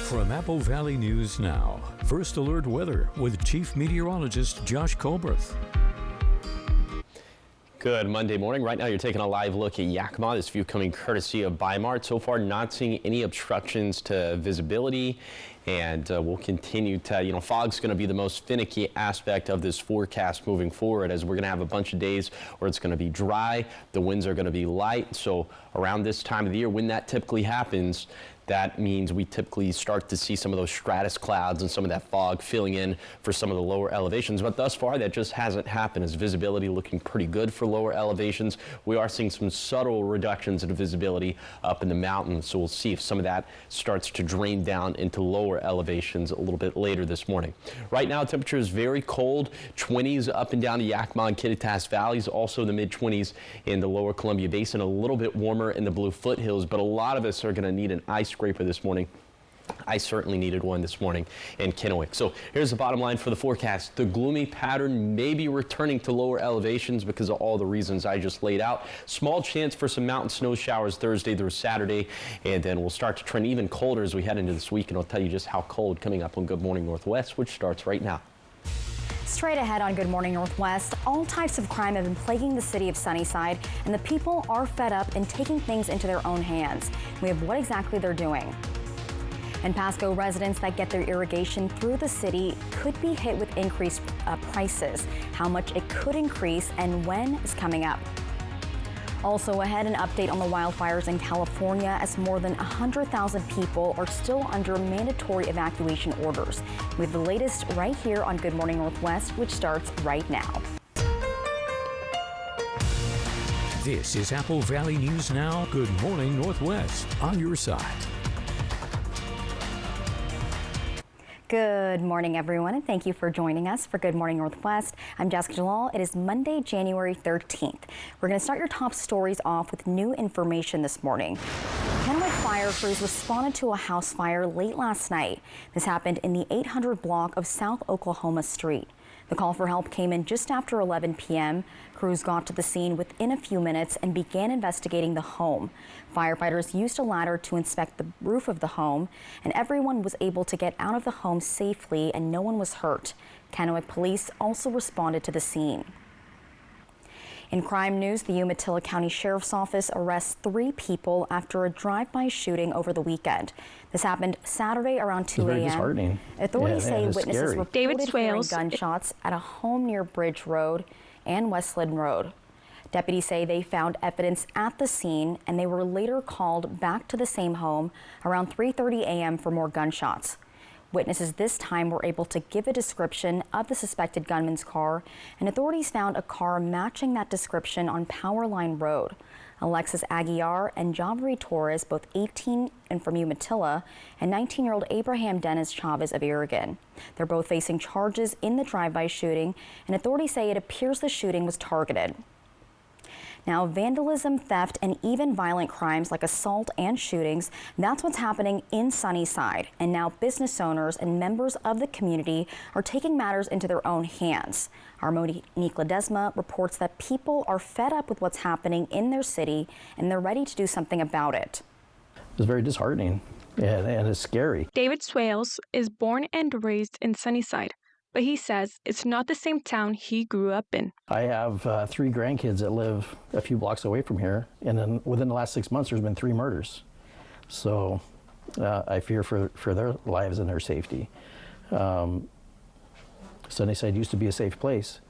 From Apple Valley News Now, First Alert Weather with Chief Meteorologist Josh Colberth. Good Monday morning. Right now you're taking a live look at Yakima. This view coming courtesy of Bi-Mart. So far not seeing any obstructions to visibility, and we'll continue to, fog's going to be the most finicky aspect of this forecast moving forward, as we're going to have a bunch of days where it's going to be dry, the winds are going to be light. So around this time of the year, when that typically happens, that means we typically start to see some of those stratus clouds and some of that fog filling in for some of the lower elevations. But thus far, that just hasn't happened, as visibility looking pretty good for lower elevations. We are seeing some subtle reductions in visibility up in the mountains, so we'll see if some of that starts to drain down into lower elevations a little bit later this morning. Right now, temperature is very cold, 20s up and down the Yakima and Kittitas valleys, also the mid-20s in the lower Columbia Basin, a little bit warmer in the Blue Foothills, but a lot of us are going to need an ice scraper this morning. I certainly needed one this morning in Kennewick. So here's the bottom line for the forecast. The gloomy pattern may be returning to lower elevations because of all the reasons I just laid out. Small chance for some mountain snow showers Thursday through Saturday, and then we'll start to trend even colder as we head into this week, and I'll tell you just how cold coming up on Good Morning Northwest, which starts right now. Straight ahead on Good Morning Northwest, all types of crime have been plaguing the city of Sunnyside, and the people are fed up and taking things into their own hands. We have what exactly they're doing. And Pasco residents that get their irrigation through the city could be hit with increased prices. How much it could increase and when is coming up. Also ahead, an update on the wildfires in California, as more than 100,000 people are still under mandatory evacuation orders. We have the latest right here on Good Morning Northwest, which starts right now. This is Apple Valley News Now. Good Morning Northwest, on your side. Good morning, everyone, and thank you for joining us for Good Morning Northwest. I'm Jessica Jalal. It is Monday, January 13th. We're going to start your top stories off with new information this morning. Kennewick fire crews responded to a house fire late last night. This happened in the 800 block of South Oklahoma Street. The call for help came in just after 11 p.m. Crews got to the scene within a few minutes and began investigating the home. Firefighters used a ladder to inspect the roof of the home, and everyone was able to get out of the home safely and no one was hurt. Kennewick police also responded to the scene. In crime news, the Umatilla County Sheriff's Office arrests 3 people after a drive-by shooting over the weekend. This happened Saturday around 2 a.m. Authorities say witnesses reported hearing gunshots at a home near Bridge Road and Westland Road. Deputies say they found evidence at the scene, and they were later called back to the same home around 3:30 a.m. for more gunshots. Witnesses this time were able to give a description of the suspected gunman's car, and authorities found a car matching that description on Powerline Road. Alexis Aguiar and Javri Torres, both 18 and from Umatilla, and 19-year-old Abraham Dennis Chavez of Oregon. They're both facing charges in the drive-by shooting, and authorities say it appears the shooting was targeted. Now, vandalism, theft, and even violent crimes like assault and shootings, that's what's happening in Sunnyside. And now business owners and members of the community are taking matters into their own hands. Our Monique Ledesma reports that people are fed up with what's happening in their city, and they're ready to do something about it. It's very disheartening, and it's scary. David Swales is born and raised in Sunnyside, but he says it's not the same town he grew up in. I have 3 grandkids that live a few blocks away from here, and then within the last 6 months, there's been 3 murders. So I fear for their lives and their safety. Sunnyside used to be a safe place,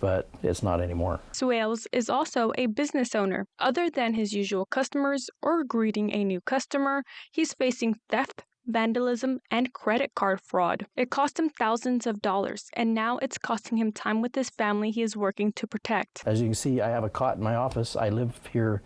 but it's not anymore. Swales is also a business owner. Other than his usual customers or greeting a new customer, he's facing theft, vandalism, and credit card fraud. It cost him thousands of dollars, and now it's costing him time with his family he is working to protect. As you can see, I have a cot in my office. I live here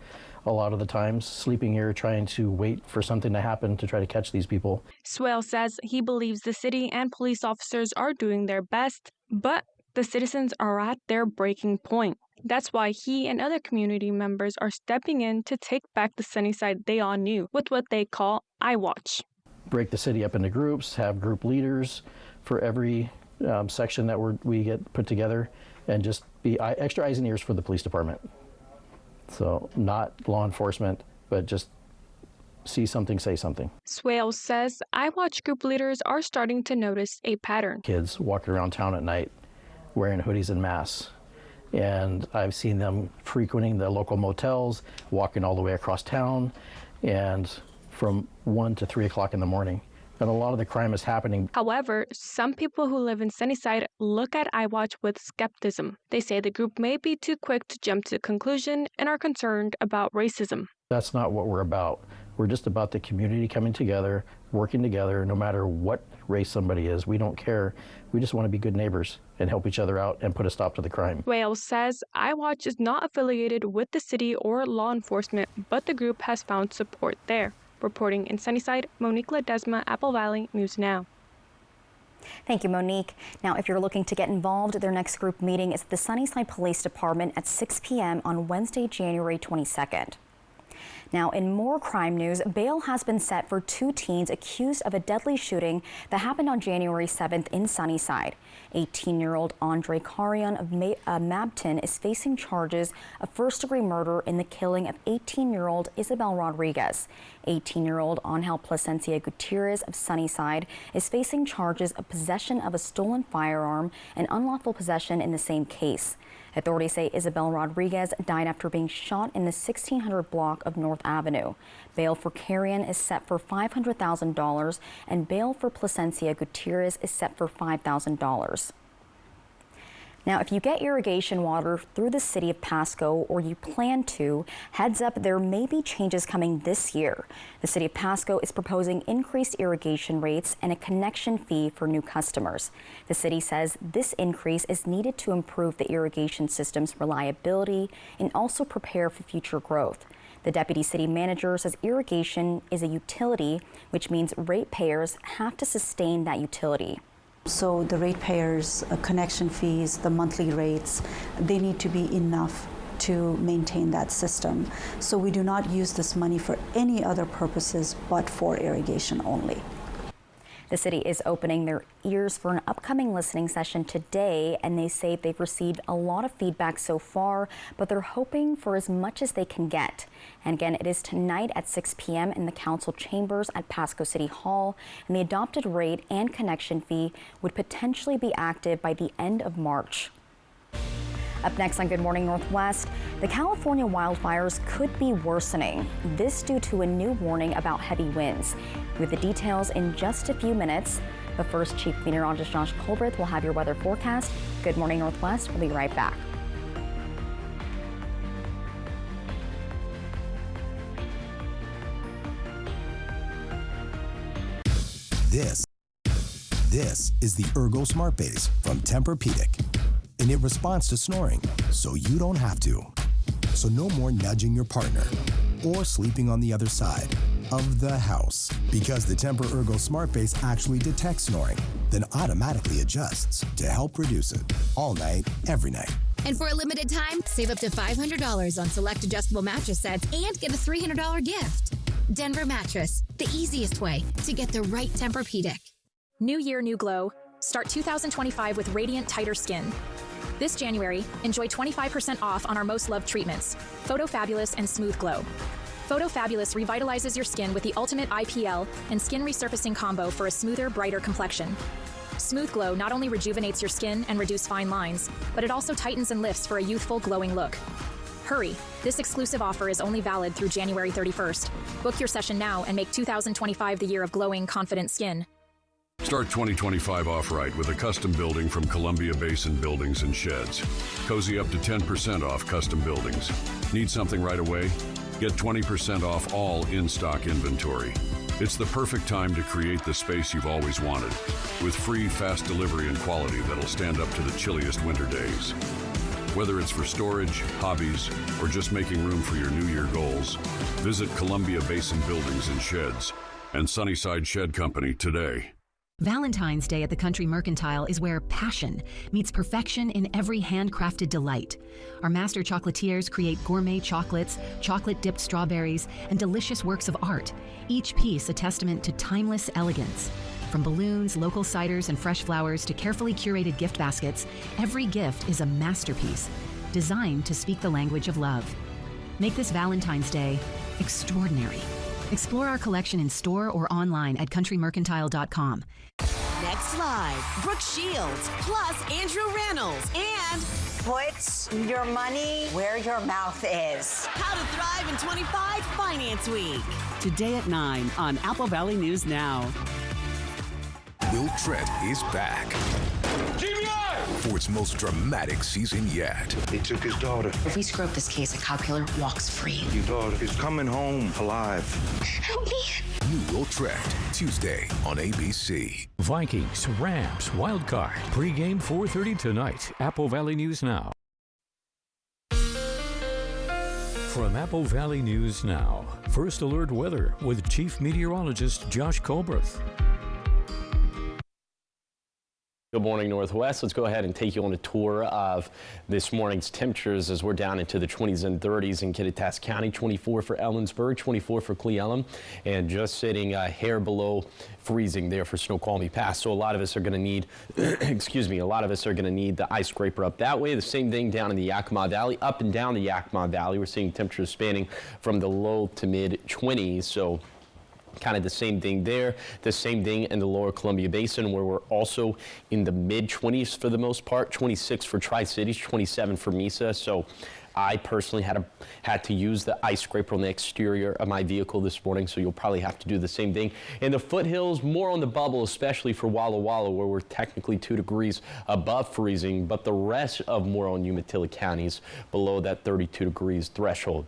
a lot of the times, sleeping here, trying to wait for something to happen to try to catch these people. Swales says he believes the city and police officers are doing their best, but the citizens are at their breaking point. That's why he and other community members are stepping in to take back the Sunnyside they all knew with what they call iWatch. Break the city up into groups, have group leaders for every section that we get put together, and just be extra eyes and ears for the police department. So not law enforcement, but just see something, say something. Swales says iWatch group leaders are starting to notice a pattern. Kids walking around town at night wearing hoodies and masks. And I've seen them frequenting the local motels, walking all the way across town, and from 1 to 3 o'clock in the morning. And a lot of the crime is happening. However, some people who live in Sunnyside look at iWatch with skepticism. They say the group may be too quick to jump to a conclusion and are concerned about racism. That's not what we're about. We're just about the community coming together, working together, no matter what race somebody is. We don't care. We just want to be good neighbors and help each other out and put a stop to the crime. Wales says iWatch is not affiliated with the city or law enforcement, but the group has found support there. Reporting in Sunnyside, Monique Ledesma, Apple Valley News Now. Thank you, Monique. Now, if you're looking to get involved, their next group meeting is at the Sunnyside Police Department at 6 p.m. on Wednesday, January 22nd. Now, in more crime news, bail has been set for 2 teens accused of a deadly shooting that happened on January 7th in Sunnyside. 18-year-old Andre Carrion of Mabton is facing charges of first-degree murder in the killing of 18-year-old Isabel Rodriguez. 18-year-old Angel Placencia Gutierrez of Sunnyside is facing charges of possession of a stolen firearm and unlawful possession in the same case. Authorities say Isabel Rodriguez died after being shot in the 1600 block of North Avenue. Bail for Carrion is set for $500,000 and bail for Placencia Gutierrez is set for $5,000. Now, if you get irrigation water through the city of Pasco or you plan to, heads up, there may be changes coming this year. The city of Pasco is proposing increased irrigation rates and a connection fee for new customers. The city says this increase is needed to improve the irrigation system's reliability and also prepare for future growth. The deputy city manager says irrigation is a utility, which means ratepayers have to sustain that utility. So the ratepayers' connection fees, the monthly rates, they need to be enough to maintain that system. So we do not use this money for any other purposes but for irrigation only. The city is opening their ears for an upcoming listening session today, and they say they've received a lot of feedback so far, but they're hoping for as much as they can get. And again, it is tonight at 6 p.m. in the council chambers at Pasco City Hall, and the adopted rate and connection fee would potentially be active by the end of March. Up next on Good Morning Northwest, the California wildfires could be worsening. This due to a new warning about heavy winds. With the details in just a few minutes, but first, Chief Meteorologist Josh Colbreth will have your weather forecast. Good Morning Northwest, we'll be right back. This is the Ergo Smart Base from Tempur-Pedic. And it responds to snoring, so you don't have to. So no more nudging your partner or sleeping on the other side of the house. Because the Tempur-Ergo Smart Base actually detects snoring, then automatically adjusts to help reduce it. All night, every night. And for a limited time, save up to $500 on select adjustable mattress sets and get a $300 gift. Denver Mattress, the easiest way to get the right Tempur-Pedic. New year, new glow. Start 2025 with radiant, tighter skin. This January, enjoy 25% off on our most loved treatments, Photo Fabulous and Smooth Glow. Photo Fabulous revitalizes your skin with the ultimate IPL and skin resurfacing combo for a smoother, brighter complexion. Smooth Glow not only rejuvenates your skin and reduces fine lines, but it also tightens and lifts for a youthful, glowing look. Hurry, this exclusive offer is only valid through January 31st. Book your session now and make 2025 the year of glowing, confident skin. Start 2025 off right with a custom building from Columbia Basin Buildings and Sheds. Cozy up to 10% off custom buildings. Need something right away? Get 20% off all in-stock inventory. It's the perfect time to create the space you've always wanted, with free, fast delivery and quality that'll stand up to the chilliest winter days. Whether it's for storage, hobbies, or just making room for your New Year goals, visit Columbia Basin Buildings and Sheds and Sunnyside Shed Company today. Valentine's Day at the Country Mercantile is where passion meets perfection in every handcrafted delight. Our master chocolatiers create gourmet chocolates, chocolate-dipped strawberries, and delicious works of art, each piece a testament to timeless elegance. From balloons, local ciders, and fresh flowers to carefully curated gift baskets, every gift is a masterpiece, designed to speak the language of love. Make this Valentine's Day extraordinary. Explore our collection in store or online at countrymercantile.com. Next Live, Brooke Shields, plus Andrew Reynolds, and put your money where your mouth is. How to Thrive in 25 Finance Week. Today at 9 on Apple Valley News Now. Will Trent is back for its most dramatic season yet. They took his daughter. If we screw up this case, a cop killer walks free. Your daughter is coming home alive. Help me. New Will Trent, Tuesday on ABC. Vikings, Rams, Wild Card. Pre-game 4:30 tonight. Apple Valley News Now. From Apple Valley News Now, First Alert Weather with Chief Meteorologist Josh Colbreth. Good morning, Northwest. Let's go ahead and take you on a tour of this morning's temperatures as we're down into the 20s and 30s in Kittitas County. 24 for Ellensburg, 24 for Cle Elum, and just sitting a hair below freezing there for Snoqualmie Pass. So a lot of us are going to need, excuse me, a lot of us are going to need the ice scraper up that way. The same thing down in the Yakima Valley. Up and down the Yakima Valley, we're seeing temperatures spanning from the low to mid 20s. So kind of the same thing there, the same thing in the lower Columbia Basin, where we're also in the mid 20s for the most part, 26 for Tri-Cities, 27 for Mesa. So I personally had to use the ice scraper on the exterior of my vehicle this morning, so you'll probably have to do the same thing. In the foothills, more on the bubble, especially for Walla Walla, where we're technically 2 degrees above freezing, but the rest of Morrow and Umatilla counties below that 32 degrees threshold.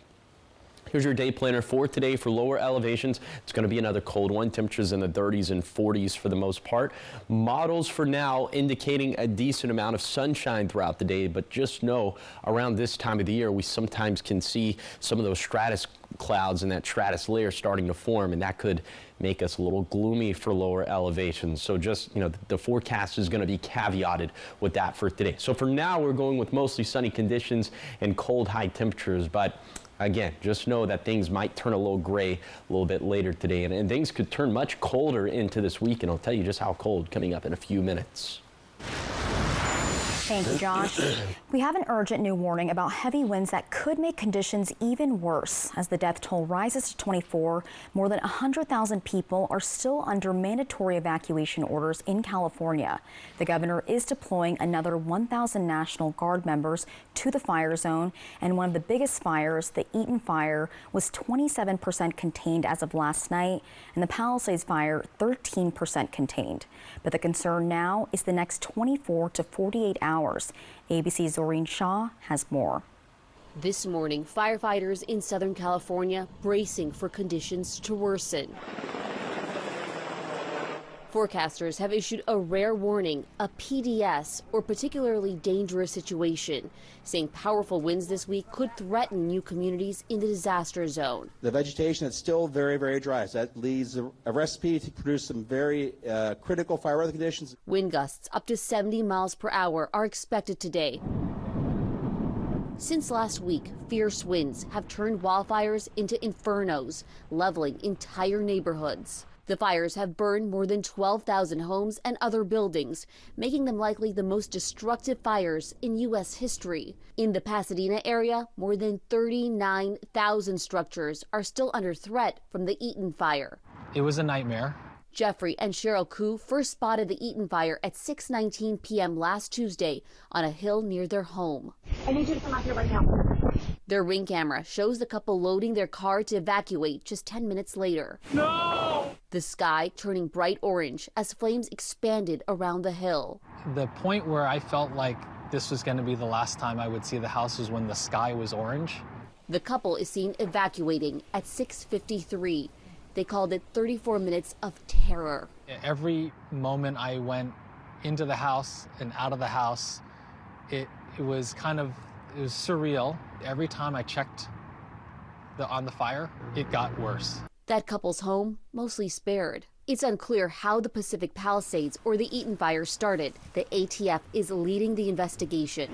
Here's your day planner for today. For lower elevations, it's going to be another cold one. Temperatures in the 30s and 40s for the most part. Models for now indicating a decent amount of sunshine throughout the day, but just know around this time of the year, we sometimes can see some of those stratus clouds and that stratus layer starting to form, and that could make us a little gloomy for lower elevations. So just, the forecast is going to be caveated with that for today. So for now, we're going with mostly sunny conditions and cold high temperatures, but again, just know that things might turn a little gray a little bit later today, and things could turn much colder into this week, and I'll tell you just how cold coming up in a few minutes. Thank you, Josh. We have an urgent new warning about heavy winds that could make conditions even worse. As the death toll rises to 24, more than 100,000 people are still under mandatory evacuation orders in California. The governor is deploying another 1,000 National Guard members to the fire zone, and one of the biggest fires, the Eaton Fire, was 27% contained as of last night, and the Palisades Fire 13% contained. But the concern now is the next 24 to 48 hours. ABC's Zoreen Shaw has more. This morning, firefighters in Southern California bracing for conditions to worsen. Forecasters have issued a rare warning, a PDS, or particularly dangerous situation, saying powerful winds this week could threaten new communities in the disaster zone. The vegetation is still very, very dry, so that leaves a recipe to produce some very critical fire weather conditions. Wind gusts up to 70 miles per hour are expected today. Since last week, fierce winds have turned wildfires into infernos, leveling entire neighborhoods. The fires have burned more than 12,000 homes and other buildings, making them likely the most destructive fires in U.S. history. In the Pasadena area, more than 39,000 structures are still under threat from the Eaton Fire. It was a nightmare. Jeffrey and Cheryl Koo first spotted the Eaton Fire at 6:19 p.m. last Tuesday on a hill near their home. I need you to come out here right now. Their ring camera shows the couple loading their car to evacuate just 10 minutes later. No! The sky turning bright orange as flames expanded around the hill. The point where I felt like this was going to be the last time I would see the house was when the sky was orange. The couple is seen evacuating at 6:53. They called it 34 minutes of terror. Every moment I went into the house and out of the house, it was surreal. Every time I checked on the fire, it got worse. That couple's home mostly spared. It's unclear how the Pacific Palisades or the Eaton Fire started. The ATF is leading the investigation.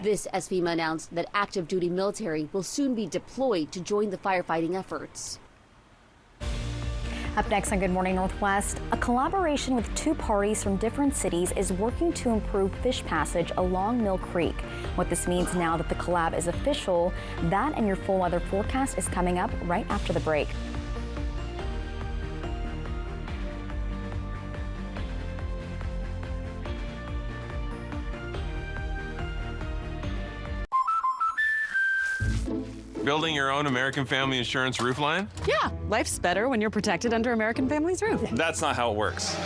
This as FEMA announced that active duty military will soon be deployed to join the firefighting efforts. Up next on Good Morning Northwest, a collaboration with two parties from different cities is working to improve fish passage along Mill Creek. What this means now that the collab is official, that and your full weather forecast is coming up right after the break. Building your own American Family Insurance roofline? Yeah, life's better when you're protected under American Family's roof. That's not how it works.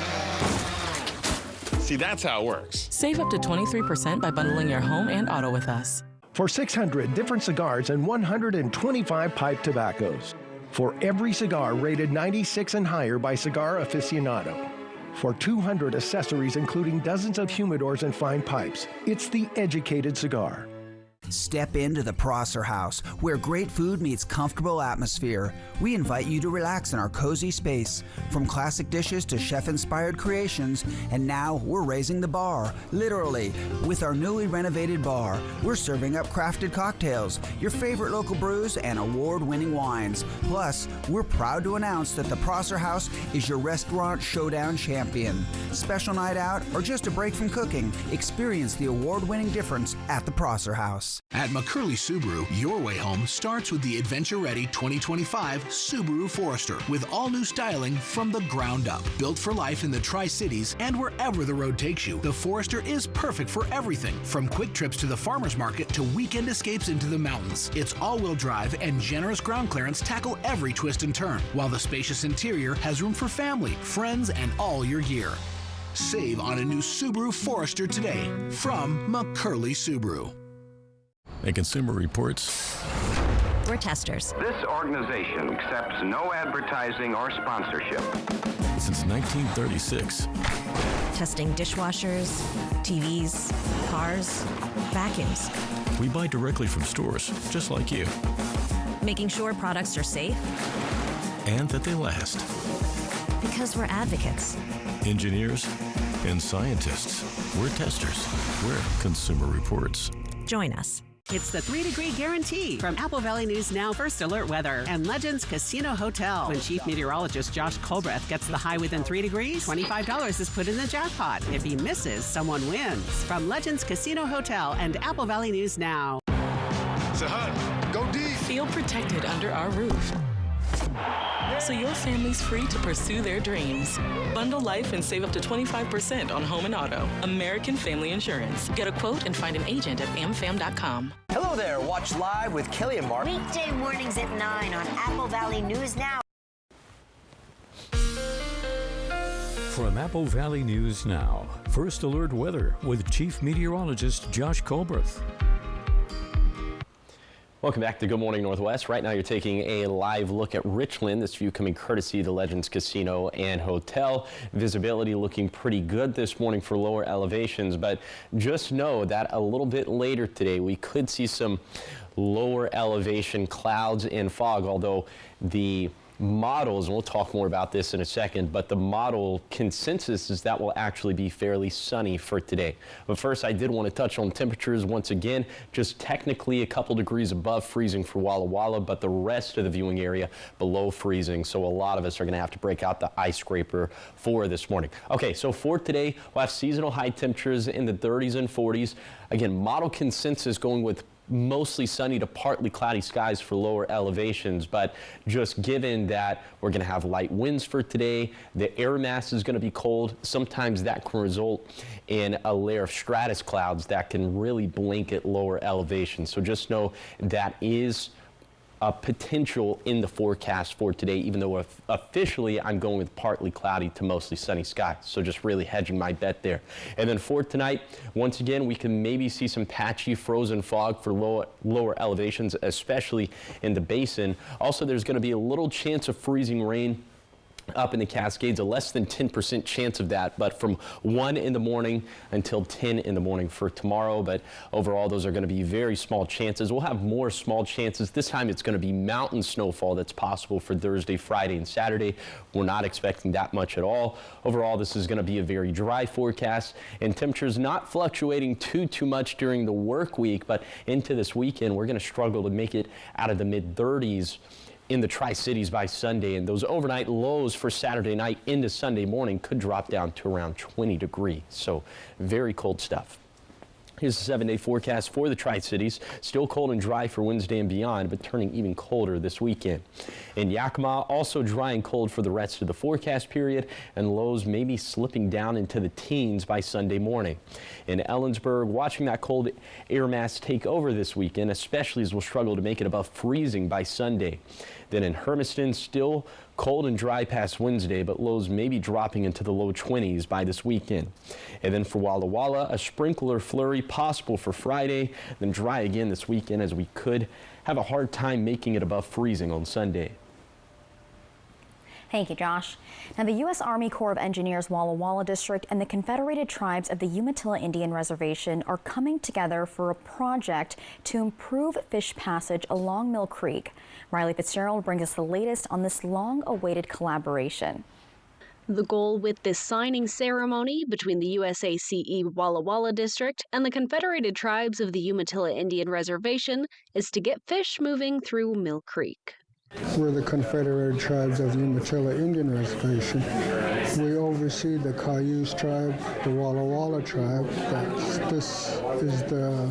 See, that's how it works. Save up to 23% by bundling your home and auto with us. For 600 different cigars and 125 pipe tobaccos. For every cigar rated 96 and higher by Cigar Aficionado. For 200 accessories including dozens of humidors and fine pipes. It's the educated cigar. Step into the Prosser House, where great food meets comfortable atmosphere. We invite you to relax in our cozy space. From classic dishes to chef-inspired creations, and now we're raising the bar, literally. With our newly renovated bar, we're serving up crafted cocktails, your favorite local brews, and award-winning wines. Plus, we're proud to announce that the Prosser House is your restaurant showdown champion. Special night out or just a break from cooking, experience the award-winning difference at the Prosser House. At McCurley Subaru, your way home starts with the adventure-ready 2025 Subaru Forester with all-new styling from the ground up. Built for life in the Tri-Cities and wherever the road takes you, the Forester is perfect for everything, from quick trips to the farmer's market to weekend escapes into the mountains. Its all-wheel drive and generous ground clearance tackle every twist and turn, while the spacious interior has room for family, friends, and all your gear. Save on a new Subaru Forester today from McCurley Subaru. And Consumer Reports. We're testers. This organization accepts no advertising or sponsorship. Since 1936. Testing dishwashers, TVs, cars, vacuums. We buy directly from stores, just like you. Making sure products are safe. And that they last. Because we're advocates. Engineers and scientists. We're testers. We're Consumer Reports. Join us. It's the 3-degree guarantee from Apple Valley News Now First Alert Weather and Legends Casino Hotel. When Chief Meteorologist Josh Colbreth gets the high within 3 degrees, $25 is put in the jackpot. If he misses, someone wins. From Legends Casino Hotel and Apple Valley News Now. Sahad, go deep. Feel protected under our roof, so your family's free to pursue their dreams. Bundle life and save up to 25% on home and auto. American Family Insurance. Get a quote and find an agent at amfam.com. Hello there. Watch live with Kelly and Mark. Weekday mornings at 9 on Apple Valley News Now. From Apple Valley News Now, First Alert Weather with Chief Meteorologist Josh Colbreth. Welcome back to Good Morning Northwest. Right now you're taking a live look at Richland. This view coming courtesy of the Legends Casino and Hotel. Visibility looking pretty good this morning for lower elevations, but just know that a little bit later today we could see some lower elevation clouds and fog, although the models, and we'll talk more about this in a second, but the model consensus is that will actually be fairly sunny for today. But first, I did want to touch on temperatures once again, just technically a couple degrees above freezing for Walla Walla, but the rest of the viewing area below freezing. So a lot of us are going to have to break out the ice scraper for this morning. Okay, so for today, we'll have seasonal high temperatures in the 30s and 40s. Again, model consensus going with mostly sunny to partly cloudy skies for lower elevations, but just given that we're going to have light winds for today, the air mass is going to be cold. Sometimes that can result in a layer of stratus clouds that can really blanket lower elevations. So just know that is a potential in the forecast for today, even though officially I'm going with partly cloudy to mostly sunny skies. So just really hedging my bet there. And then for tonight, once again, we can maybe see some patchy frozen fog for lower elevations, especially in the basin. Also, there's going to be a little chance of freezing rain up in the Cascades, a less than 10% chance of that, but from 1 in the morning until 10 in the morning for tomorrow. But overall, those are going to be very small chances. We'll have more small chances. This time it's going to be mountain snowfall that's possible for Thursday, Friday, and Saturday. We're not expecting that much at all. Overall, this is going to be a very dry forecast, and temperatures not fluctuating too much during the work week, but into this weekend, we're going to struggle to make it out of the mid-30s in the Tri-Cities by Sunday, and those overnight lows for Saturday night into Sunday morning could drop down to around 20 degrees. So very cold stuff. Here's the 7-day forecast for the Tri-Cities. Still cold and dry for Wednesday and beyond, but turning even colder this weekend. In Yakima, also dry and cold for the rest of the forecast period, and lows may be slipping down into the teens by Sunday morning. In Ellensburg, watching that cold air mass take over this weekend, especially as we'll struggle to make it above freezing by Sunday. Then in Hermiston, still cold and dry past Wednesday, but lows may be dropping into the low 20s by this weekend. And then for Walla Walla, a sprinkler flurry possible for Friday, then dry again this weekend, as we could have a hard time making it above freezing on Sunday. Thank you, Josh. Now, the U.S. Army Corps of Engineers Walla Walla District and the Confederated Tribes of the Umatilla Indian Reservation are coming together for a project to improve fish passage along Mill Creek. Riley Fitzgerald brings us the latest on this long-awaited collaboration. The goal with this signing ceremony between the USACE Walla Walla District and the Confederated Tribes of the Umatilla Indian Reservation is to get fish moving through Mill Creek. We're the Confederated Tribes of the Umatilla Indian Reservation. We oversee the Cayuse tribe, the Walla Walla tribe. This is the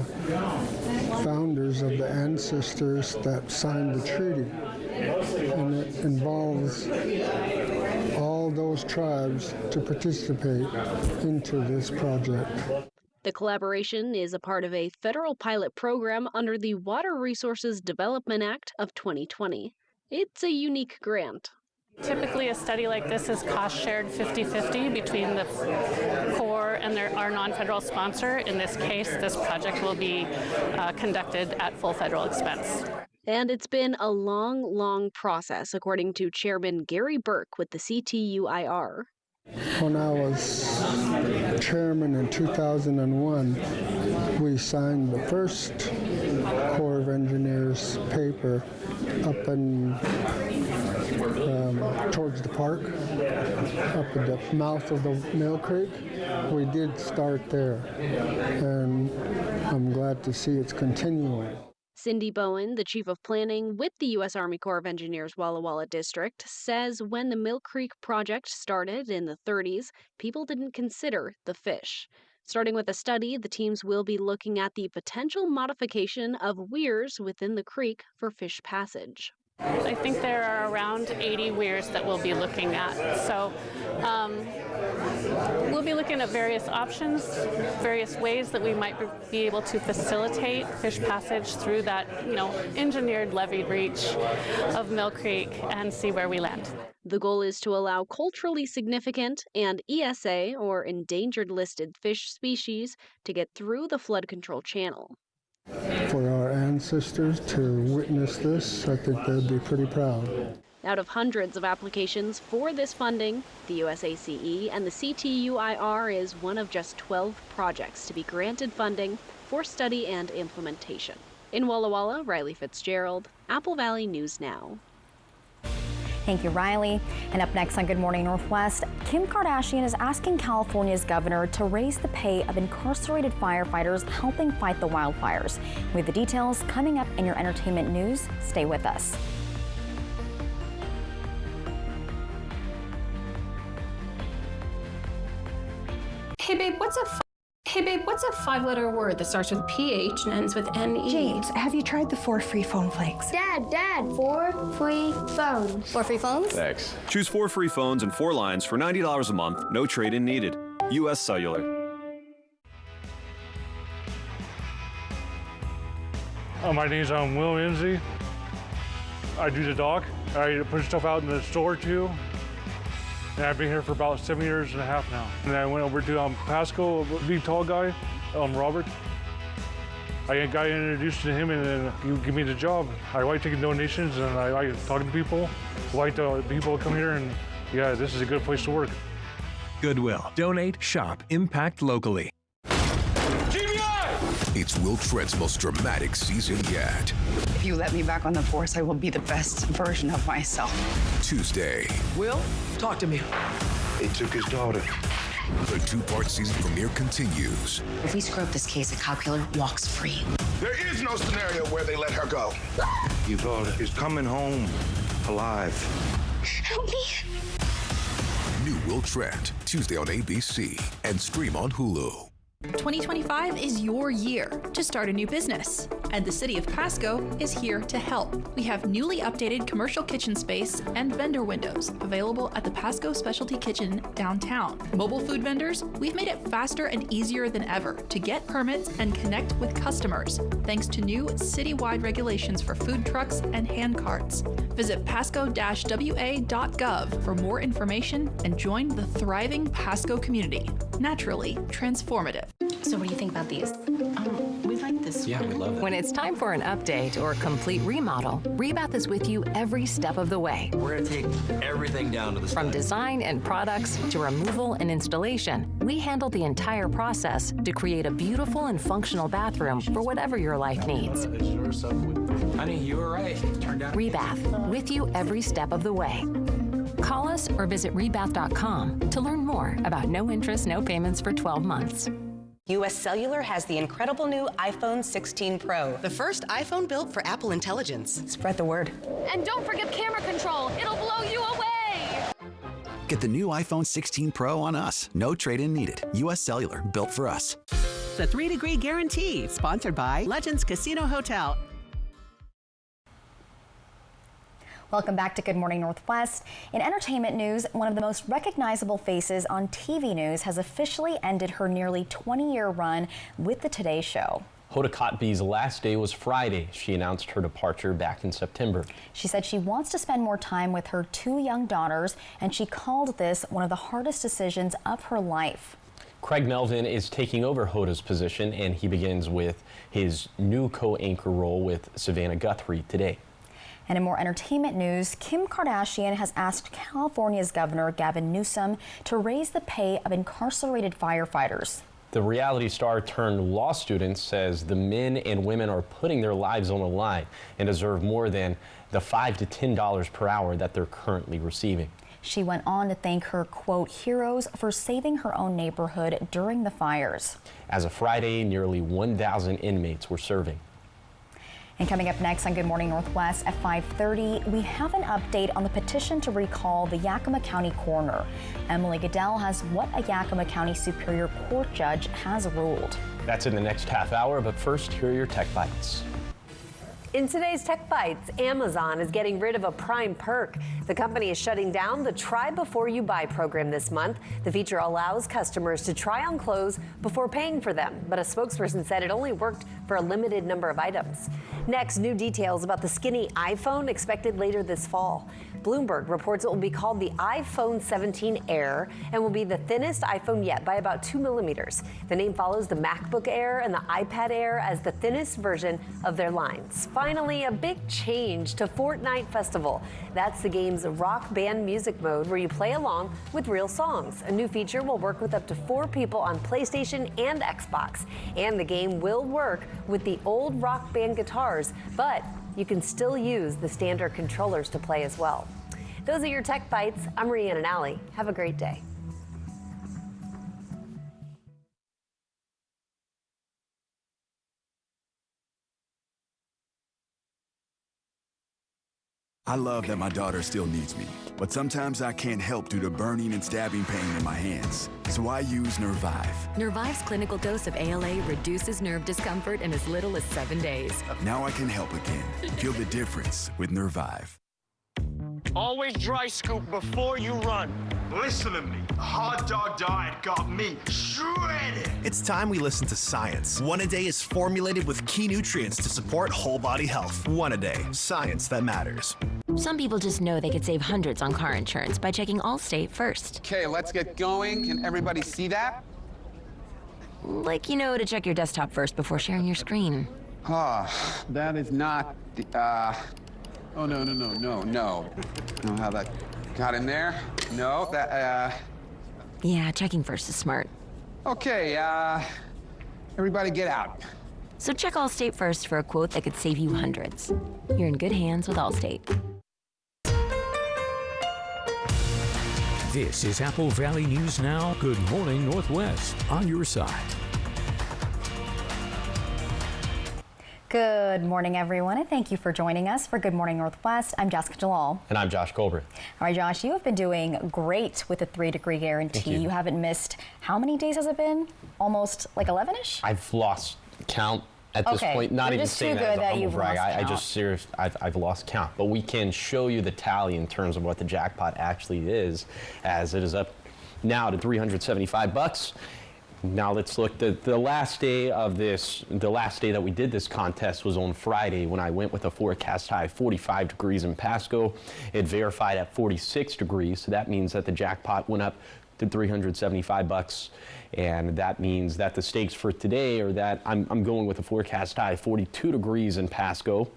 founders of the ancestors that signed the treaty. And it involves all those tribes to participate into this project. The collaboration is a part of a federal pilot program under the Water Resources Development Act of 2020. It's a unique grant. Typically, a study like this is cost-shared 50-50 between the Corps and our non-federal sponsor. In this case, this project will be conducted at full federal expense. And it's been a long process, according to Chairman Gary Burke with the CTUIR. When I was chairman in 2001, we signed the first Corps of Engineers paper up in towards the park, up at the mouth of the Mill Creek. We did start there, and I'm glad to see it's continuing. Cindy Bowen, the chief of planning with the U.S. Army Corps of Engineers Walla Walla District, says when the Mill Creek project started in the 30s, people didn't consider the fish. Starting with a study, the teams will be looking at the potential modification of weirs within the creek for fish passage. I think there are around 80 weirs that we'll be looking at. So we'll be looking at various options, various ways that we might be able to facilitate fish passage through that, engineered leveed reach of Mill Creek and see where we land. The goal is to allow culturally significant and ESA, or endangered listed fish species, to get through the flood control channel. For our ancestors to witness this, I think they'd be pretty proud. Out of hundreds of applications for this funding, the USACE and the CTUIR is one of just 12 projects to be granted funding for study and implementation. In Walla Walla, Riley Fitzgerald, Apple Valley News Now. Thank you, Riley. And up next on Good Morning Northwest, Kim Kardashian is asking California's governor to raise the pay of incarcerated firefighters helping fight the wildfires. We have the details coming up in your entertainment news. Stay with us. Hey babe, what's a five-letter word that starts with PH and ends with NE? James, have you tried the 4 free phone flakes? Dad, 4 free phones. 4 free phones? Thanks. Choose 4 free phones and 4 lines for $90 a month. No trade-in needed. U.S. Cellular. My name's Will Enzi. I do the dock. I put stuff out in the store too. And I've been here for about 7 years and a half now. And I went over to Pasco, a big tall guy, Robert. I got introduced to him and then he gave me the job. I like taking donations and I like talking to people. I like the people come here and yeah, this is a good place to work. Goodwill. Donate, shop, impact locally. It's Will Trent's most dramatic season yet. If you let me back on the force, I will be the best version of myself. Tuesday. Will, talk to me. They took his daughter. The 2-part season premiere continues. If we screw up this case, a cop killer walks free. There is no scenario where they let her go. Your daughter is coming home alive. Help me. New Will Trent, Tuesday on ABC and stream on Hulu. 2025 is your year to start a new business, and the City of Pasco is here to help. We have newly updated commercial kitchen space and vendor windows available at the Pasco Specialty Kitchen downtown. Mobile food vendors, we've made it faster and easier than ever to get permits and connect with customers, thanks to new citywide regulations for food trucks and hand carts. Visit pasco-wa.gov for more information and join the thriving Pasco community. Naturally transformative. So what do you think about these? We like this. Yeah, we love that. When it's time for an update or complete remodel, Rebath is with you every step of the way. We're going to take everything down to the From design and products to removal and installation, we handle the entire process to create a beautiful and functional bathroom for whatever your life needs. Honey, you were right. Turned out. Rebath, with you every step of the way. Call us or visit rebath.com to learn more about no interest, no payments for 12 months. US Cellular has the incredible new iPhone 16 Pro. The first iPhone built for Apple Intelligence. Spread the word. And don't forget camera control. It'll blow you away. Get the new iPhone 16 Pro on us. No trade-in needed. US Cellular, built for us. The 3-Degree Guarantee, sponsored by Legends Casino Hotel. Welcome back to Good Morning Northwest. In entertainment news, one of the most recognizable faces on TV news has officially ended her nearly 20-year run with the Today Show. Hoda Kotb's last day was Friday. She announced her departure back in September. She said she wants to spend more time with her 2 young daughters, and she called this one of the hardest decisions of her life. Craig Melvin is taking over Hoda's position, and he begins with his new co-anchor role with Savannah Guthrie today. And in more entertainment news, Kim Kardashian has asked California's Governor Gavin Newsom to raise the pay of incarcerated firefighters. The reality star turned law student says the men and women are putting their lives on the line and deserve more than the $5 to $10 per hour that they're currently receiving. She went on to thank her, quote, heroes for saving her own neighborhood during the fires. As of Friday, nearly 1,000 inmates were serving. And coming up next on Good Morning Northwest at 5:30, we have an update on the petition to recall the Yakima County coroner. Emily Goodell has what a Yakima County Superior Court judge has ruled. That's in the next half hour, but first, here are your Tech Bites. In today's Tech Bites, Amazon is getting rid of a prime perk. The company is shutting down the Try Before You Buy program this month. The feature allows customers to try on clothes before paying for them, but a spokesperson said it only worked for a limited number of items. Next, new details about the skinny iPhone expected later this fall. Bloomberg reports it will be called the iPhone 17 Air and will be the thinnest iPhone yet by about 2 millimeters. The name follows the MacBook Air and the iPad Air as the thinnest version of their lines. Finally, a big change to Fortnite Festival. That's the game's rock band music mode where you play along with real songs. A new feature will work with up to 4 people on PlayStation and Xbox. And the game will work with the old rock band guitars, but you can still use the standard controllers to play as well. Those are your Tech Bites. I'm Rhiannon Alley. Have a great day. I love that my daughter still needs me, but sometimes I can't help due to burning and stabbing pain in my hands. So I use Nervive. Nervive's clinical dose of ALA reduces nerve discomfort in as little as 7 days. Now I can help again. Feel the difference with Nervive. Always dry scoop before you run. Listen to me. A hot dog diet got me shredded. It's time we listen to science. One A Day is formulated with key nutrients to support whole body health. One A Day, science that matters. Some people just know they could save hundreds on car insurance by checking Allstate first. Okay, let's get going. Can everybody see that? Like, you know, to check your desktop first before sharing your screen. Ah, that is not the, oh, no. I don't know how that got in there. No, that, Yeah, checking first is smart. Okay, everybody get out. So check Allstate first for a quote that could save you hundreds. You're in good hands with Allstate. This is Apple Valley News Now. Good Morning Northwest on your side. Good morning, everyone, and thank you for joining us for Good Morning Northwest. I'm Jessica Jalal. And I'm Josh Colbert. All right, Josh, you have been doing great with the 3-degree guarantee. You haven't missed, how many days has it been? Almost like 11-ish? I've lost count at this point. Not even saying that as a humble brag. I just seriously, I've lost count. But we can show you the tally in terms of what the jackpot actually is, as it is up now to $375. Now let's look. The last day of this, the last day that we did this contest was on Friday, when I went with a forecast high of 45 degrees in Pasco. It verified at 46 degrees, so that means that the jackpot went up to $375, and that means that the stakes for today are that I'm going with a forecast high of 42 degrees in Pasco.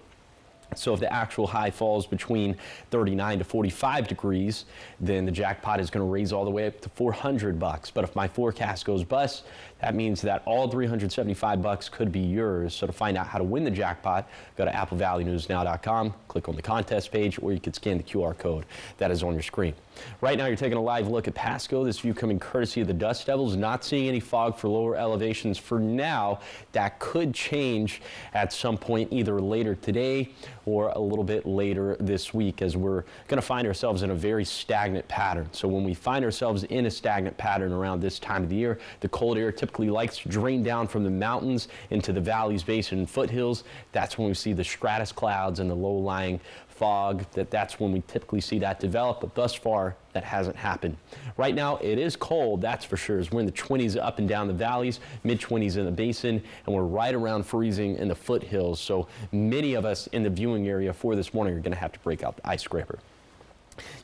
So if the actual high falls between 39 to 45 degrees, then the jackpot is going to raise all the way up to $400. But if my forecast goes bust, that means that all $375 could be yours. So to find out how to win the jackpot, go to applevalleyNewsNow.com, click on the contest page, or you could scan the QR code that is on your screen. Right now, you're taking a live look at Pasco. This view coming courtesy of the Dust Devils. Not seeing any fog for lower elevations for now. That could change at some point, either later today or a little bit later this week, as we're going to find ourselves in a very stagnant pattern. So when we find ourselves in a stagnant pattern around this time of the year, the cold air typically likes to drain down from the mountains into the valleys, basin, and foothills. That's when we see the stratus clouds and the low-lying fog. That's when we typically see that develop, but thus far that hasn't happened. Right now it is cold, that's for sure, as we're in the 20s up and down the valleys, mid-20s in the basin, and we're right around freezing in the foothills. So many of us in the viewing area for this morning are going to have to break out the ice scraper.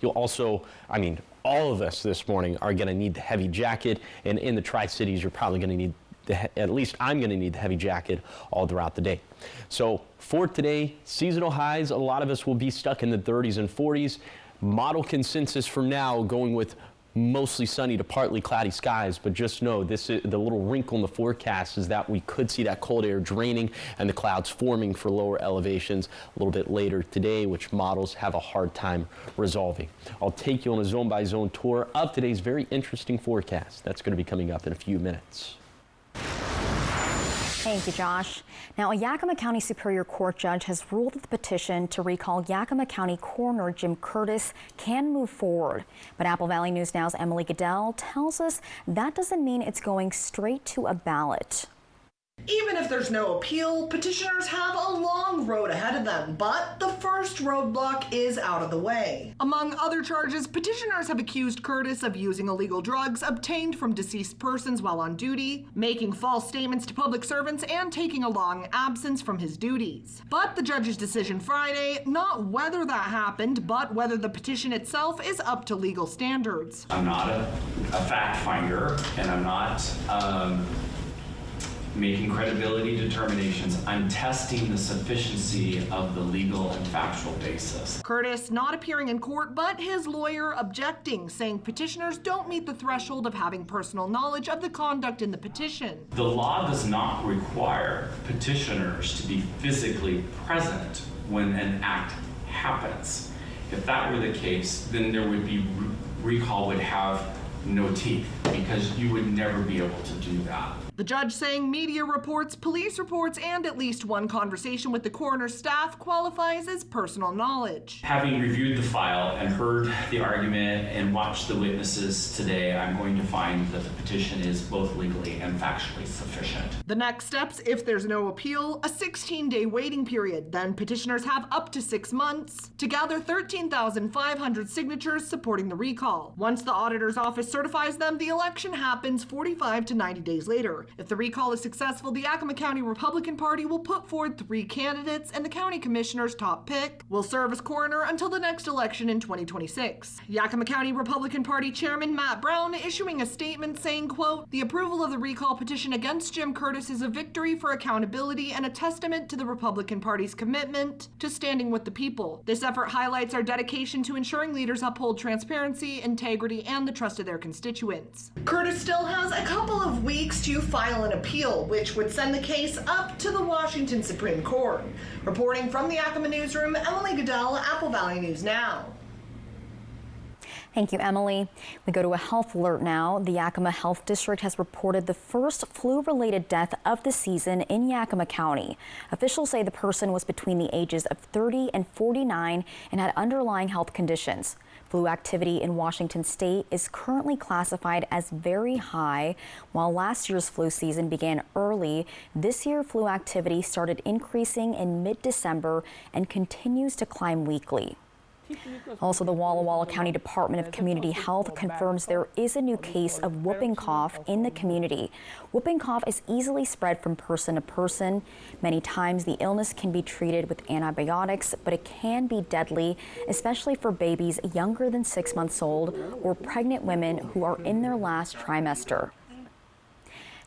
You'll also, all of us this morning are going to need the heavy jacket, and in the Tri-Cities you're probably going to need at least I'm going to need the heavy jacket all throughout the day. So for today, seasonal highs, a lot of us will be stuck in the 30s and 40s. Model consensus for now going with mostly sunny to partly cloudy skies, but just know this is the little wrinkle in the forecast is that we could see that cold air draining and the clouds forming for lower elevations a little bit later today, which models have a hard time resolving. I'll take you on a zone-by-zone tour of today's very interesting forecast. That's going to be coming up in a few minutes. Thank you, Josh. Now, a Yakima County Superior Court judge has ruled that the petition to recall Yakima County Coroner Jim Curtis can move forward. But Apple Valley News Now's Emily Goodell tells us that doesn't mean it's going straight to a ballot. Even if there's no appeal, petitioners have a long road ahead of them, but the first roadblock is out of the way. Among other charges, petitioners have accused Curtis of using illegal drugs obtained from deceased persons while on duty, making false statements to public servants, and taking a long absence from his duties. But the judge's decision Friday, not whether that happened, but whether the petition itself is up to legal standards. I'm not a fact finder, and I'm not making credibility determinations. I'm testing the sufficiency of the legal and factual basis. Curtis not appearing in court, but his lawyer objecting, saying petitioners don't meet the threshold of having personal knowledge of the conduct in the petition. The law does not require petitioners to be physically present when an act happens. If that were the case, then there would be recall would have no teeth, because you would never be able to do that. The judge saying media reports, police reports, and at least one conversation with the coroner's staff qualifies as personal knowledge. Having reviewed the file and heard the argument and watched the witnesses today, I'm going to find that the petition is both legally and factually sufficient. The next steps, if there's no appeal, a 16-day waiting period. Then petitioners have up to 6 months to gather 13,500 signatures supporting the recall. Once the auditor's office certifies them, the election happens 45 to 90 days later. If the recall is successful, the Yakima County Republican Party will put forward 3 candidates, and the county commissioner's top pick will serve as coroner until the next election in 2026. Yakima County Republican Party Chairman Matt Brown issuing a statement saying, quote, "The approval of the recall petition against Jim Curtis is a victory for accountability and a testament to the Republican Party's commitment to standing with the people. This effort highlights our dedication to ensuring leaders uphold transparency, integrity, and the trust of their constituents." Curtis still has a couple of weeks to file an appeal, which would send the case up to the Washington Supreme Court. Reporting from the Yakima Newsroom, Emily Goodell, Apple Valley News Now. Thank you, Emily. We go to a health alert now. The Yakima Health District has reported the first flu-related death of the season in Yakima County. Officials say the person was between the ages of 30 and 49 and had underlying health conditions. Flu activity in Washington state is currently classified as very high. While last year's flu season began early, this year flu activity started increasing in mid-December and continues to climb weekly. Also, the Walla Walla County Department of Community Health confirms there is a new case of whooping cough in the community. Whooping cough is easily spread from person to person. Many times the illness can be treated with antibiotics, but it can be deadly, especially for babies younger than 6 months old or pregnant women who are in their last trimester.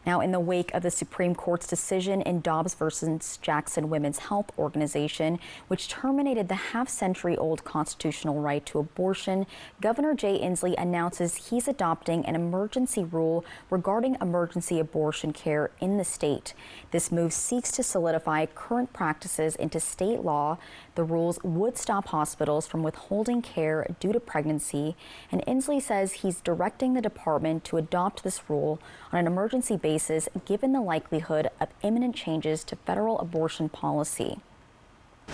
Now, in the wake of the Supreme Court's decision in Dobbs versus Jackson Women's Health Organization, which terminated the half-century-old constitutional right to abortion, Governor Jay Inslee announces he's adopting an emergency rule regarding emergency abortion care in the state. This move seeks to solidify current practices into state law. The rules would stop hospitals from withholding care due to pregnancy, and Inslee says he's directing the department to adopt this rule on an emergency basis given the likelihood of imminent changes to federal abortion policy. The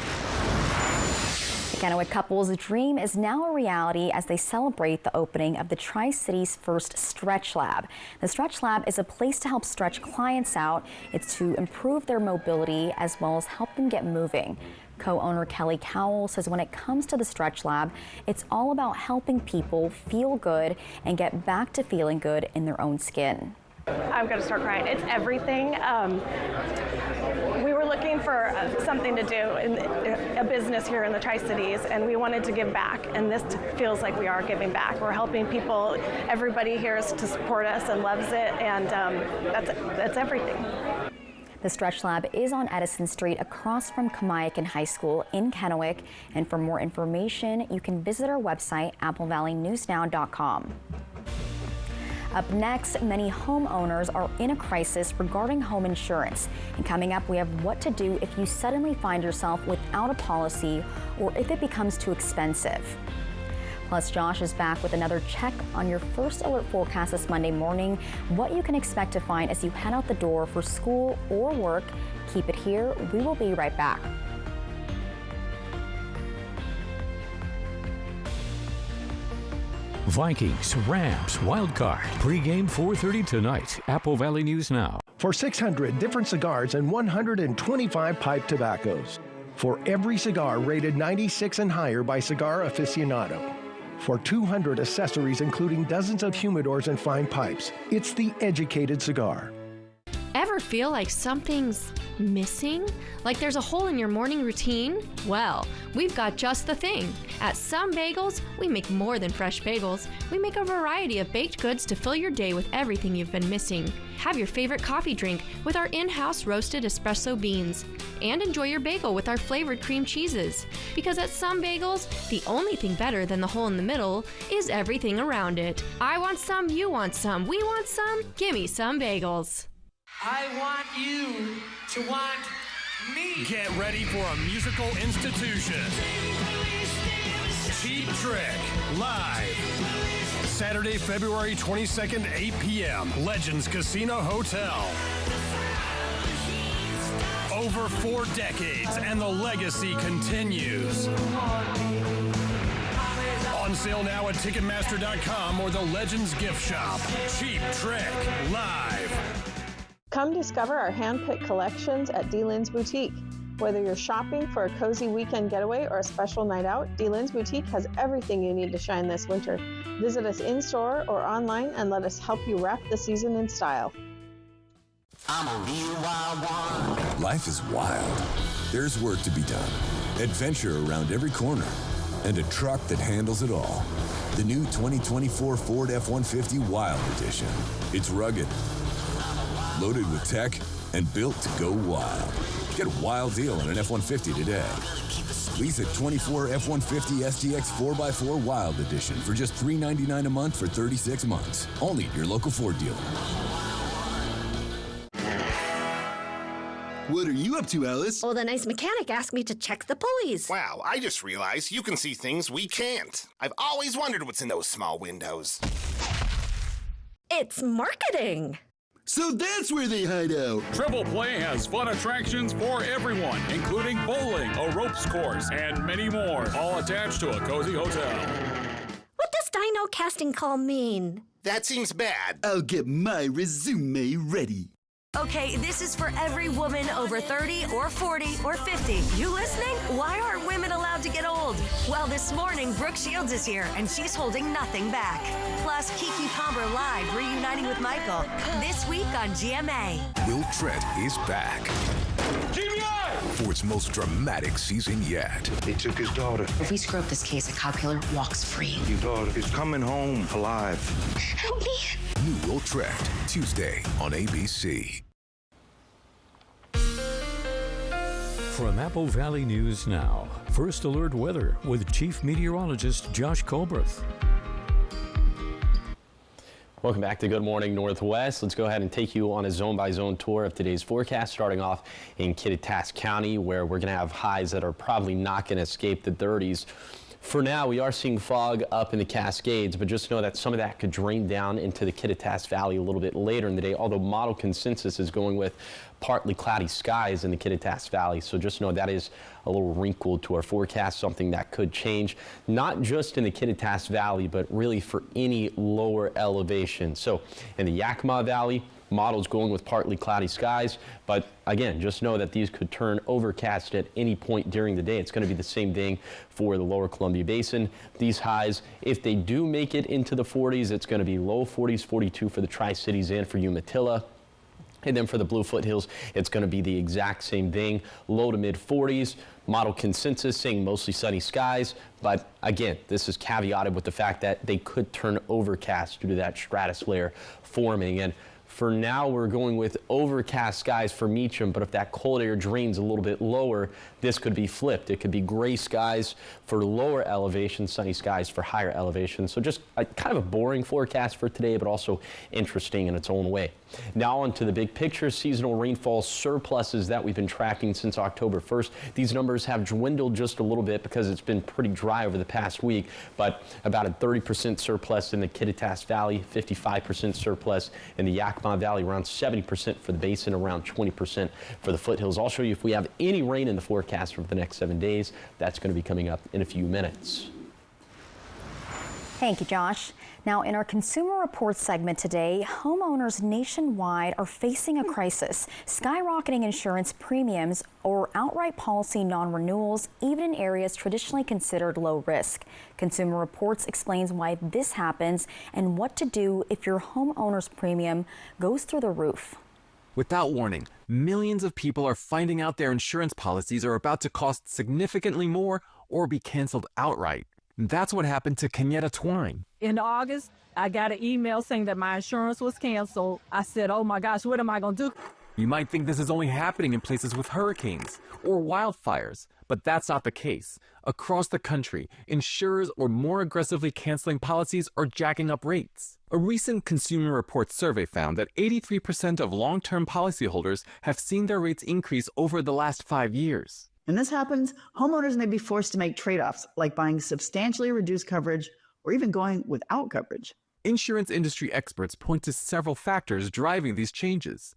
Kennewick couple's dream is now a reality as they celebrate the opening of the Tri-City's first Stretch Lab. The Stretch Lab is a place to help stretch clients out. It's to improve their mobility as well as help them get moving. Co-owner Kelly Cowell says when it comes to the Stretch Lab, it's all about helping people feel good and get back to feeling good in their own skin. I'm going to start crying. It's everything. We were looking for something to do in a business here in the Tri-Cities, and we wanted to give back, and this feels like we are giving back. We're helping people. Everybody here is to support us and loves it, and that's everything. The Stretch Lab is on Edison Street across from Kamiakin High School in Kennewick, and for more information, you can visit our website, applevalleynewsnow.com. Up next, many homeowners are in a crisis regarding home insurance. And coming up, we have what to do if you suddenly find yourself without a policy or if it becomes too expensive. Plus, Josh is back with another check on your first alert forecast this Monday morning, what you can expect to find as you head out the door for school or work. Keep it here. We will be right back. Vikings, Rams, Wildcard. Pre-game 4:30 tonight. Apple Valley News Now. For 600 different cigars and 125 pipe tobaccos. For every cigar rated 96 and higher by Cigar Aficionado. For 200 accessories including dozens of humidors and fine pipes. It's the educated cigar. Ever feel like something's missing? Like there's a hole in your morning routine? Well, we've got just the thing. At Some Bagels, we make more than fresh bagels. We make a variety of baked goods to fill your day with everything you've been missing. Have your favorite coffee drink with our in-house roasted espresso beans. And enjoy your bagel with our flavored cream cheeses. Because at Some Bagels, the only thing better than the hole in the middle is everything around it. I want some, you want some, we want some. Gimme Some Bagels. I want you to want me. Get ready for a musical institution. Cheap Trick, live. Saturday, February 22nd, 8 p.m. Legends Casino Hotel. Over 4 decades, and the legacy continues. On sale now at Ticketmaster.com or the Legends Gift Shop. Cheap Trick, live. Come discover our hand-picked collections at D-Lynn's Boutique. Whether you're shopping for a cozy weekend getaway or a special night out, D-Lynn's Boutique has everything you need to shine this winter. Visit us in-store or online and let us help you wrap the season in style. I'm a real wild one. Life is wild. There's work to be done. Adventure around every corner. And a truck that handles it all. The new 2024 Ford F-150 Wild Edition. It's rugged, loaded with tech, and built to go wild. Get a wild deal on an F-150 today. Lease a 24 F-150 STX 4x4 Wild Edition for just $399 a month for 36 months. Only at your local Ford dealer. What are you up to, Alice? Well, the nice mechanic asked me to check the pulleys. Wow, I just realized you can see things we can't. I've always wondered what's in those small windows. It's marketing. So that's where they hide out. Triple Play has fun attractions for everyone, including bowling, a ropes course, and many more, all attached to a cozy hotel. What does dino casting call mean? That seems bad. I'll get my resume ready. Okay, this is for every woman over 30 or 40 or 50. You listening? Why aren't women allowed to get old? Well, this morning, Brooke Shields is here, and she's holding nothing back. Plus, Keke Palmer live, reuniting with Michael. This week on GMA. Will Trent is back. GMA! For its most dramatic season yet. They took his daughter. If we screw up this case, a cop killer walks free. Your daughter is coming home alive. Help me. New Will Trent, Tuesday on ABC. From Apple Valley News Now, First Alert Weather with Chief Meteorologist Josh Colbreth. Welcome back to Good Morning Northwest. Let's go ahead and take you on a zone-by-zone tour of today's forecast, starting off in Kittitas County, where we're going to have highs that are probably not going to escape the 30s. For now, we are seeing fog up in the Cascades, but just know that some of that could drain down into the Kittitas Valley a little bit later in the day, although model consensus is going with partly cloudy skies in the Kittitas Valley. So just know that is a little wrinkle to our forecast, something that could change, not just in the Kittitas Valley, but really for any lower elevation. So in the Yakima Valley, models going with partly cloudy skies, but again, just know that these could turn overcast at any point during the day. It's going to be the same thing for the lower Columbia Basin. These highs, if they do make it into the 40s, it's going to be low 40s, 42 for the Tri-Cities and for Umatilla. And then for the Blue Foothills, it's going to be the exact same thing, low to mid 40s. Model consensus saying mostly sunny skies, but again, this is caveated with the fact that they could turn overcast due to that stratus layer forming. And for now, we're going with overcast skies for Meacham, but if that cold air drains a little bit lower, this could be flipped. It could be gray skies for lower elevation, sunny skies for higher elevation. So just kind of a boring forecast for today, but also interesting in its own way. Now on to the big picture, seasonal rainfall surpluses that we've been tracking since October 1st. These numbers have dwindled just a little bit because it's been pretty dry over the past week, but about a 30% surplus in the Kittitas Valley, 55% surplus in the Yakima Valley, around 70% for the basin, around 20% for the foothills. I'll show you if we have any rain in the forecast for the next 7 days. That's going to be coming up in a few minutes. Thank you, Josh. Now, in our Consumer Reports segment today, homeowners nationwide are facing a crisis, skyrocketing insurance premiums or outright policy non-renewals, even in areas traditionally considered low risk. Consumer Reports explains why this happens and what to do if your homeowner's premium goes through the roof. Without warning, millions of people are finding out their insurance policies are about to cost significantly more or be canceled outright. That's what happened to Kenyetta Twine. In August, I got an email saying that my insurance was canceled. I said, oh my gosh, what am I going to do? You might think this is only happening in places with hurricanes or wildfires, but that's not the case. Across the country, insurers are more aggressively canceling policies or jacking up rates. A recent Consumer Reports survey found that 83% of long-term policyholders have seen their rates increase over the last 5 years. When this happens, homeowners may be forced to make trade-offs, like buying substantially reduced coverage or even going without coverage. Insurance industry experts point to several factors driving these changes.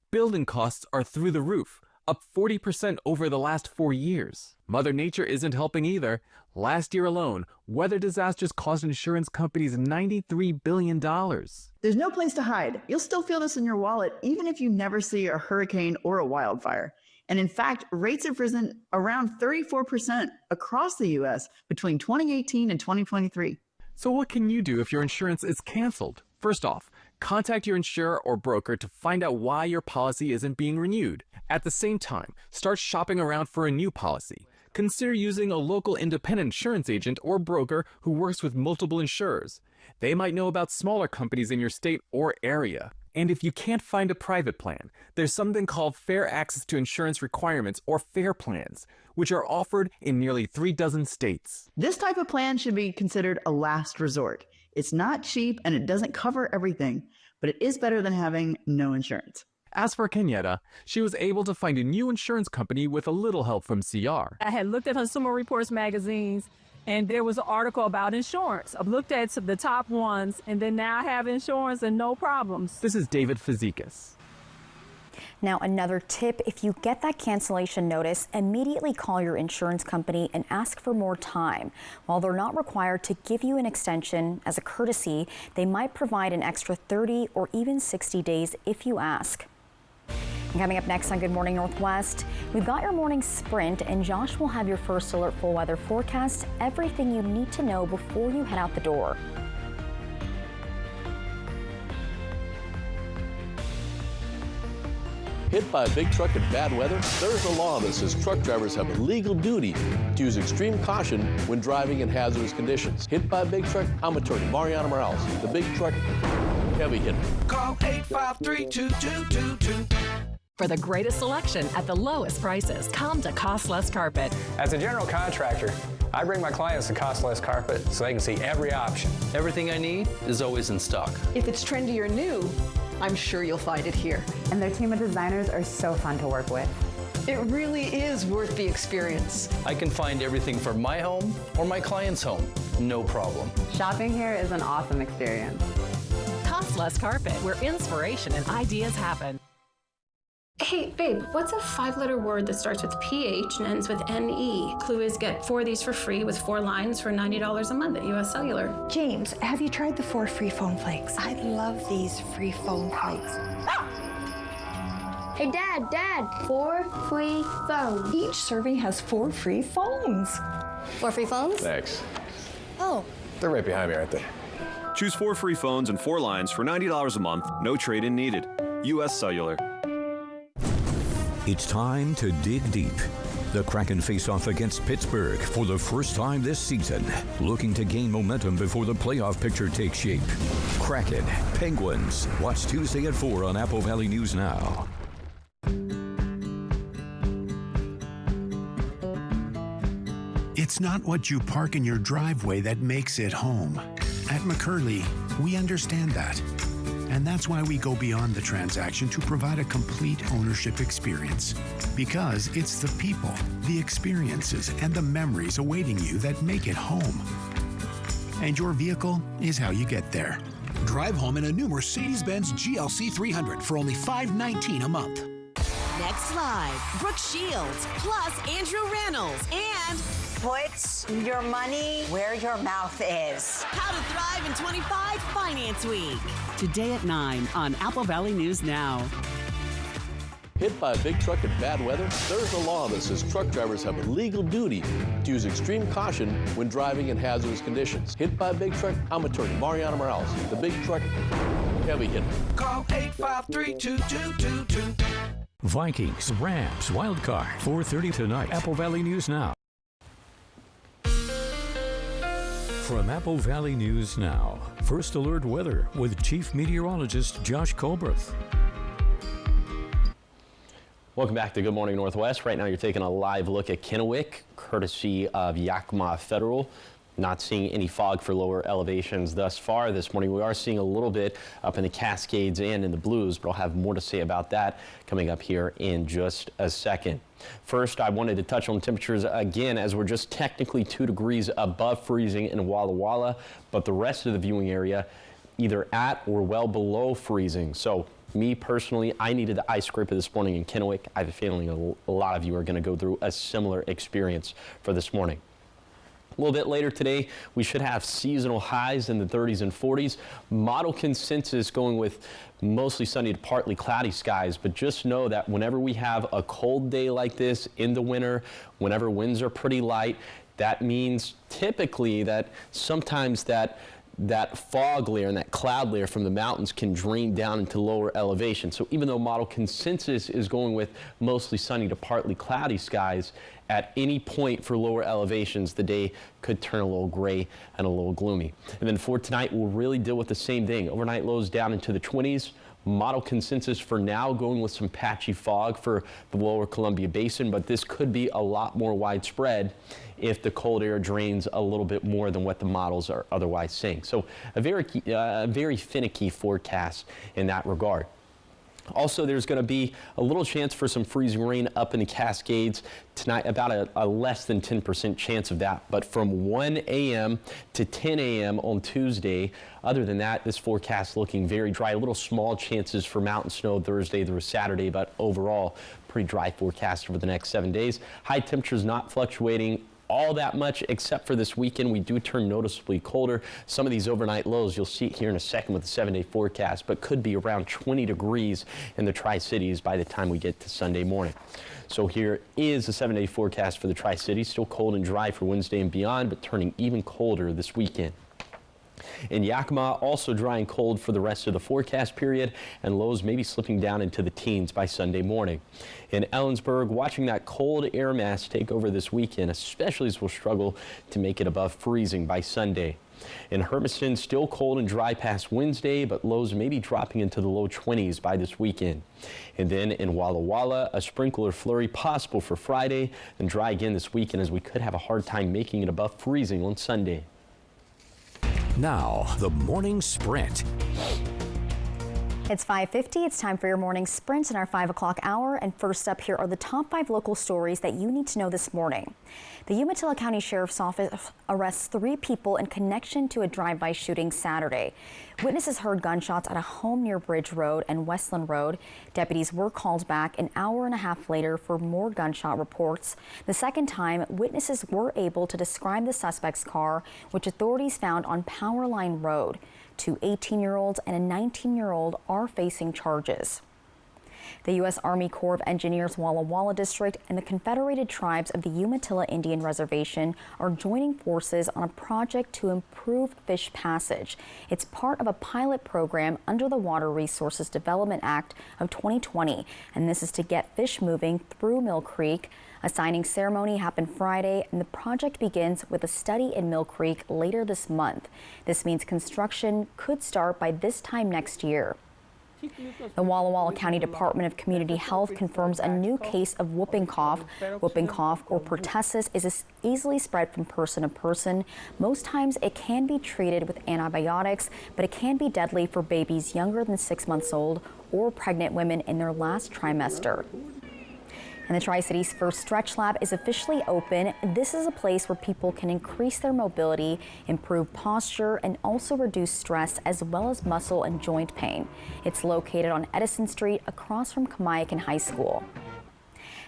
Building costs are through the roof, up 40% over the last 4 years. Mother Nature isn't helping either. Last year alone, weather disasters cost insurance companies $93 billion. There's no place to hide. You'll still feel this in your wallet, even if you never see a hurricane or a wildfire. And in fact, rates have risen around 34% across the U.S. between 2018 and 2023. So what can you do if your insurance is canceled? First off, contact your insurer or broker to find out why your policy isn't being renewed. At the same time, start shopping around for a new policy. Consider using a local independent insurance agent or broker who works with multiple insurers. They might know about smaller companies in your state or area. And if you can't find a private plan, there's something called Fair Access to Insurance Requirements, or FAIR plans, which are offered in nearly 36 states. This type of plan should be considered a last resort. It's not cheap and it doesn't cover everything, but it is better than having no insurance. As for Kenyatta, she was able to find a new insurance company with a little help from CR. I had looked at Consumer Reports magazines, and there was an article about insurance. I've looked at the top ones, and then now I have insurance and no problems. This is David Fazekas. Now, another tip, if you get that cancellation notice, immediately call your insurance company and ask for more time. While they're not required to give you an extension as a courtesy, they might provide an extra 30 or even 60 days if you ask. Coming up next on Good Morning Northwest, we've got your morning sprint, and Josh will have your first alert full weather forecast, everything you need to know before you head out the door. Hit by a big truck in bad weather? There's a law that says truck drivers have a legal duty to use extreme caution when driving in hazardous conditions. Hit by a big truck? I'm attorney Mariana Morales, the big truck heavy hitter. Call 853-2222. For the greatest selection at the lowest prices, come to Cost Less Carpet. As a general contractor, I bring my clients to Cost Less Carpet so they can see every option. Everything I need is always in stock. If it's trendy or new, I'm sure you'll find it here. And their team of designers are so fun to work with. It really is worth the experience. I can find everything for my home or my client's home, no problem. Shopping here is an awesome experience. Cost Less Carpet, where inspiration and ideas happen. Hey, babe, what's a 5-letter word that starts with PH and ends with NE? Clue is get 4 of these for free with 4 lines for $90 a month at US Cellular. James, have you tried the 4 free phone flakes? I love these free phone flakes. Hey, Dad, 4 free phones. Each serving has 4 free phones. 4 free phones? Thanks. Oh. They're right behind me, aren't they? Choose 4 free phones and 4 lines for $90 a month. No trade-in needed. US Cellular. It's time to dig deep. The Kraken face off against Pittsburgh for the first time this season, looking to gain momentum before the playoff picture takes shape. Kraken, Penguins. Watch Tuesday at 4 on Apple Valley News Now. It's not what you park in your driveway that makes it home. At McCurley, we understand that. And that's why we go beyond the transaction to provide a complete ownership experience. Because it's the people, the experiences, and the memories awaiting you that make it home. And your vehicle is how you get there. Drive home in a new Mercedes-Benz GLC 300 for only $519 a month. Next live, Brooke Shields, plus Andrew Reynolds, and put your money where your mouth is. How to Thrive in 25 Finance Week. Today at 9 on Apple Valley News Now. Hit by a big truck in bad weather? There's a law that says truck drivers have a legal duty to use extreme caution when driving in hazardous conditions. Hit by a big truck? I'm attorney Mariana Morales, the big truck heavy hitter. Call 853-2222. Vikings, Rams, wild card, 4:30 tonight. Apple Valley News Now. From Apple Valley News Now, First Alert Weather with Chief Meteorologist Josh Colbreth. Welcome back to Good Morning Northwest. Right now you're taking a live look at Kennewick, courtesy of Yakima Federal. Not seeing any fog for lower elevations thus far this morning. We are seeing a little bit up in the Cascades and in the Blues, but I'll have more to say about that coming up here in just a second. First, I wanted to touch on temperatures again, as we're just technically 2 degrees above freezing in Walla Walla, but the rest of the viewing area either at or well below freezing. So me personally, I needed the ice scraper this morning in Kennewick. I have a feeling a lot of you are going to go through a similar experience for this morning. A little bit later today, we should have seasonal highs in the 30s and 40s. Model consensus going with mostly sunny to partly cloudy skies, but just know that whenever we have a cold day like this in the winter, whenever winds are pretty light, that means typically that sometimes that fog layer and that cloud layer from the mountains can drain down into lower elevation. So even though model consensus is going with mostly sunny to partly cloudy skies, at any point for lower elevations, the day could turn a little gray and a little gloomy. And then for tonight, we'll really deal with the same thing. Overnight lows down into the 20s. Model consensus for now going with some patchy fog for the lower Columbia Basin, but this could be a lot more widespread if the cold air drains a little bit more than what the models are otherwise saying. So a very finicky forecast in that regard. Also, there's going to be a little chance for some freezing rain up in the Cascades tonight, about a less than 10% chance of that. But from 1 a.m. to 10 a.m. on Tuesday, other than that, this forecast looking very dry. A little small chances for mountain snow Thursday through Saturday, but overall, pretty dry forecast over the next 7 days. High temperatures not fluctuating all that much, except for this weekend. We do turn noticeably colder. Some of these overnight lows you'll see here in a second with the 7-day forecast, but could be around 20 degrees in the Tri-Cities by the time we get to Sunday morning. So here is the 7-day forecast for the Tri-Cities. Still cold and dry for Wednesday and beyond, but turning even colder this weekend. In Yakima, also dry and cold for the rest of the forecast period, and lows may be slipping down into the teens by Sunday morning. In Ellensburg, watching that cold air mass take over this weekend, especially as we'll struggle to make it above freezing by Sunday. In Hermiston, still cold and dry past Wednesday, but lows may be dropping into the low 20s by this weekend. And then in Walla Walla, a sprinkle or flurry possible for Friday, and dry again this weekend as we could have a hard time making it above freezing on Sunday. Now, the morning sprint. It's 5:50. It's time for your morning sprint in our 5 o'clock hour. And first up, here are the top 5 local stories that you need to know this morning. The Umatilla County Sheriff's Office arrests 3 people in connection to a drive-by shooting Saturday. Witnesses heard gunshots at a home near Bridge Road and Westland Road. Deputies were called back an hour and a half later for more gunshot reports. The second time, witnesses were able to describe the suspect's car, which authorities found on Powerline Road. 2 18-year-olds and a 19-year-old are facing charges. The U.S. Army Corps of Engineers Walla Walla District and the Confederated Tribes of the Umatilla Indian Reservation are joining forces on a project to improve fish passage. It's part of a pilot program under the Water Resources Development Act of 2020, and this is to get fish moving through Mill Creek. A signing ceremony happened Friday, and the project begins with a study in Mill Creek later this month. This means construction could start by this time next year. The Walla Walla County Department of Community Health confirms a new case of whooping cough. Whooping cough, or pertussis, is easily spread from person to person. Most times it can be treated with antibiotics, but it can be deadly for babies younger than 6 months old or pregnant women in their last trimester. And the Tri-Cities First Stretch Lab is officially open. This is a place where people can increase their mobility, improve posture, and also reduce stress as well as muscle and joint pain. It's located on Edison Street across from Kamiakin High School.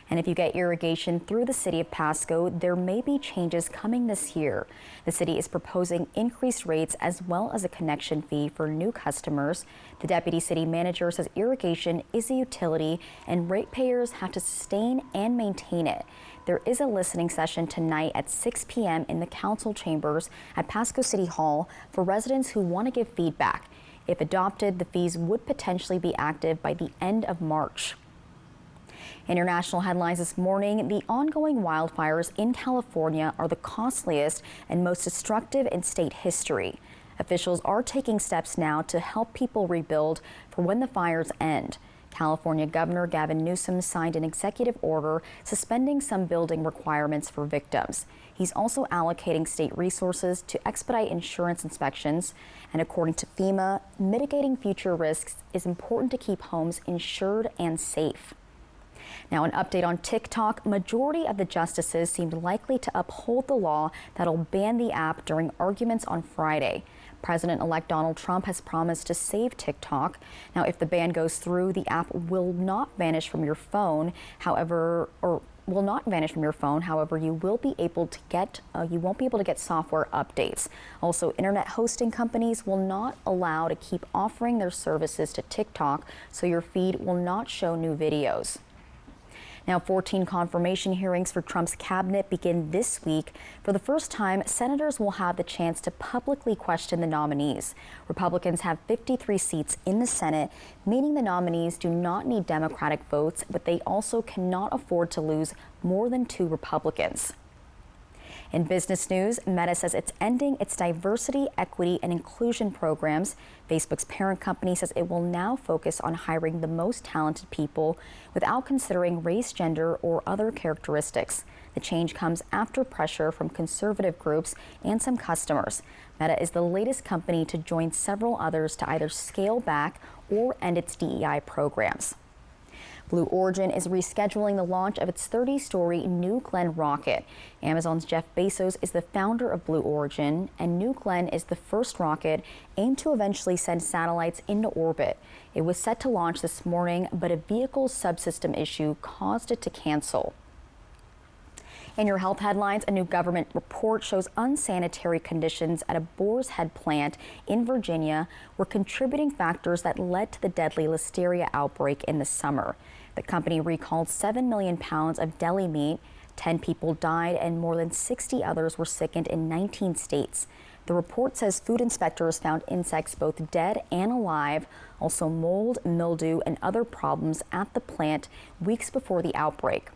And if you get irrigation through the city of Pasco, there may be changes coming this year. The city is proposing increased rates as well as a connection fee for new customers. The deputy city manager says irrigation is a utility and ratepayers have to sustain and maintain it. There is a listening session tonight at 6 p.m. in the council chambers at Pasco City Hall for residents who want to give feedback. If adopted, the fees would potentially be active by the end of March. International headlines this morning: the ongoing wildfires in California are the costliest and most destructive in state history. Officials are taking steps now to help people rebuild for when the fires end. California Governor Gavin Newsom signed an executive order suspending some building requirements for victims. He's also allocating state resources to expedite insurance inspections. And according to FEMA, mitigating future risks is important to keep homes insured and safe. Now, an update on TikTok. Majority of the justices seemed likely to uphold the law that'll ban the app during arguments on Friday. President-elect Donald Trump has promised to save TikTok. Now, if the ban goes through, the app will not vanish from your phone. However, you won't be able to get software updates. Also, internet hosting companies will not allow to keep offering their services to TikTok, so your feed will not show new videos. Now, 14 confirmation hearings for Trump's cabinet begin this week. For the first time, senators will have the chance to publicly question the nominees. Republicans have 53 seats in the Senate, meaning the nominees do not need Democratic votes, but they also cannot afford to lose more than 2 Republicans. In business news, Meta says it's ending its diversity, equity, and inclusion programs. Facebook's parent company says it will now focus on hiring the most talented people without considering race, gender, or other characteristics. The change comes after pressure from conservative groups and some customers. Meta is the latest company to join several others to either scale back or end its DEI programs. Blue Origin is rescheduling the launch of its 30-story New Glenn rocket. Amazon's Jeff Bezos is the founder of Blue Origin, and New Glenn is the first rocket aimed to eventually send satellites into orbit. It was set to launch this morning, but a vehicle subsystem issue caused it to cancel. In your health headlines, a new government report shows unsanitary conditions at a Boar's Head plant in Virginia were contributing factors that led to the deadly listeria outbreak in the summer. The company recalled 7 million pounds of deli meat. 10 people died and more than 60 others were sickened in 19 states. The report says food inspectors found insects both dead and alive, also mold, mildew, and other problems at the plant weeks before the outbreak.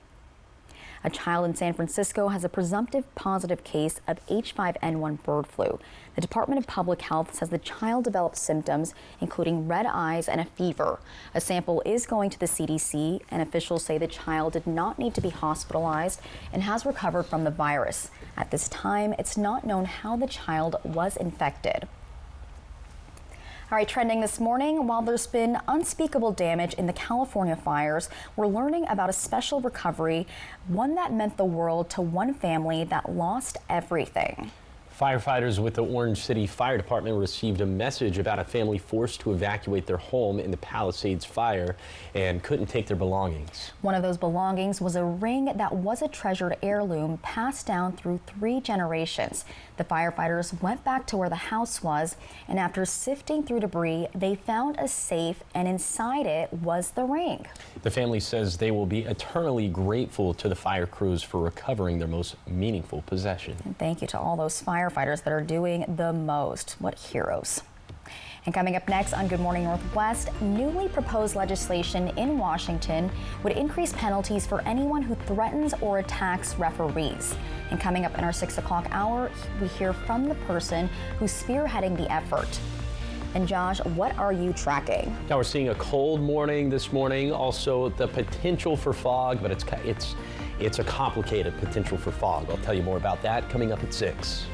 A child in San Francisco has a presumptive positive case of H5N1 bird flu. The Department of Public Health says the child developed symptoms, including red eyes and a fever. A sample is going to the CDC, and officials say the child did not need to be hospitalized and has recovered from the virus. At this time, it's not known how the child was infected. All right, trending this morning, while there's been unspeakable damage in the California fires, we're learning about a special recovery, one that meant the world to one family that lost everything. Firefighters with the Orange City Fire Department received a message about a family forced to evacuate their home in the Palisades fire and couldn't take their belongings. One of those belongings was a ring that was a treasured heirloom passed down through 3 generations. The firefighters went back to where the house was, and after sifting through debris, they found a safe, and inside it was the ring. The family says they will be eternally grateful to the fire crews for recovering their most meaningful possession. And thank you to all those firefighters that are doing the most. What heroes. And coming up next on Good Morning Northwest, newly proposed legislation in Washington would increase penalties for anyone who threatens or attacks referees. And coming up in our 6 o'clock hour, we hear from the person who's spearheading the effort. And Josh, what are you tracking? Now we're seeing a cold morning this morning, also the potential for fog, but it's a complicated potential for fog. I'll tell you more about that coming up at 6.